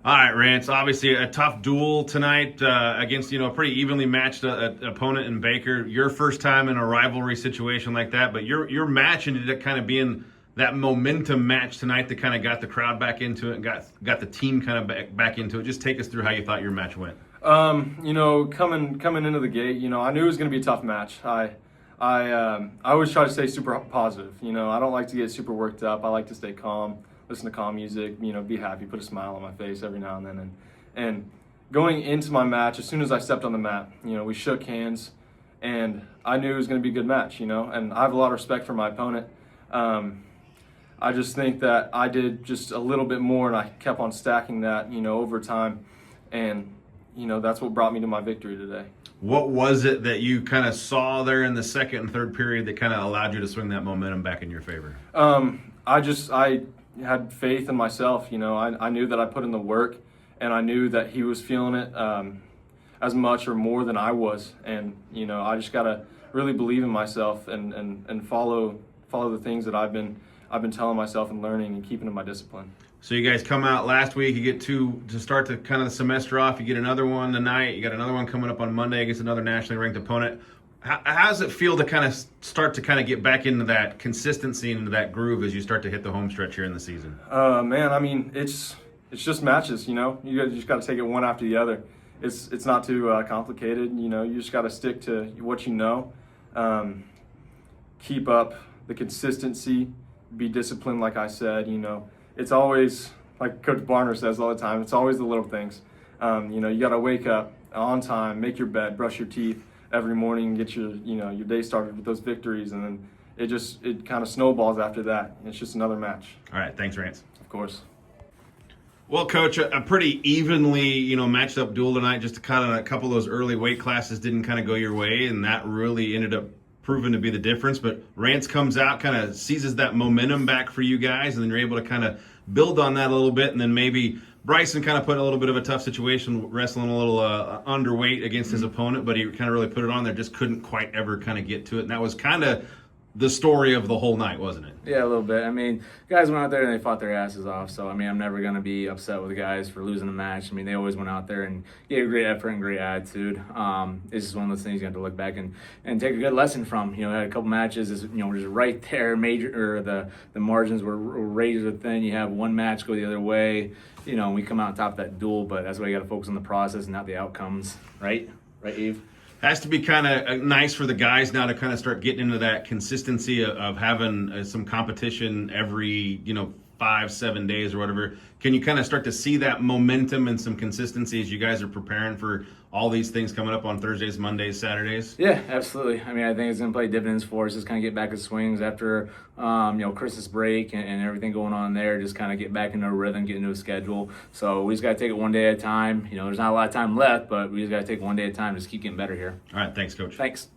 All right, Rance. Obviously, a tough duel tonight against a pretty evenly matched opponent in Baker. Your first time in a rivalry situation like that, but your match ended up kind of being that momentum match tonight that kind of got the crowd back into it and got the team kind of back into it. Just take us through how you thought your match went. Coming into the gate, I knew it was going to be a tough match. I always try to stay super positive. I don't like to get super worked up. I like to stay calm. Listen to calm music, be happy, put a smile on my face every now and then. And going into my match, as soon as I stepped on the mat, we shook hands, and I knew it was going to be a good match, and I have a lot of respect for my opponent. I just think that I did just a little bit more, and I kept on stacking that, over time, and, that's what brought me to my victory today. What was it that you kind of saw there in the second and third period that kind of allowed you to swing that momentum back in your favor? I had faith in myself. I knew that I put in the work, and I knew that he was feeling it as much or more than I was. And I just gotta really believe in myself and follow the things that I've been telling myself and learning and keeping in my discipline. So you guys come out last week. You get two to start the kind of the semester off. You get another one tonight. You got another one coming up on Monday against another nationally ranked opponent. How does it feel to kind of start to kind of get back into that consistency and into that groove as you start to hit the home stretch here in the season? Man, I mean, it's just matches, You just got to take it one after the other. It's not too complicated, You just got to stick to what you know. Keep up the consistency. Be disciplined, like I said. It's always, like Coach Barner says all the time, it's always the little things. You got to wake up on time, make your bed, brush your teeth every morning, get your day started with those victories, and then it kind of snowballs after that. It's just another match. All right, thanks, Rance. Of course. Well, Coach, a pretty evenly matched up duel tonight. Just kind of a couple of those early weight classes didn't kind of go your way, and that really ended up proving to be the difference. But Rance comes out, kind of seizes that momentum back for you guys, and then you're able to kind of build on that a little bit, and then maybe Bryson kind of put in a little bit of a tough situation, wrestling a little underweight against his opponent, but he kind of really put it on there, just couldn't quite ever kind of get to it. And that was kind of the story of the whole night, wasn't it? Yeah, a little bit. I mean, guys went out there and they fought their asses off. So, I mean, I'm never going to be upset with the guys for losing a match. I mean, they always went out there and gave a great effort and great attitude. It's just one of those things you have to look back and take a good lesson from. Had a couple matches, just right there, the margins were razor thin. You have one match go the other way. We come out on top of that duel, but that's why you got to focus on the process and not the outcomes, right? Right, Eve? Has to be kind of nice for the guys now to kind of start getting into that consistency of having some competition every 5-7 days or whatever. Can you kind of start to see that momentum and some consistency as you guys are preparing for all these things coming up on Thursdays, Mondays, Saturdays? Yeah, absolutely. I mean, I think it's going to play dividends for us. Just kind of get back to swings after Christmas break and everything going on there. Just kind of get back into a rhythm, get into a schedule. So we just got to take it one day at a time. There's not a lot of time left, but we just got to take it one day at a time. Just keep getting better here. All right, thanks, Coach. Thanks.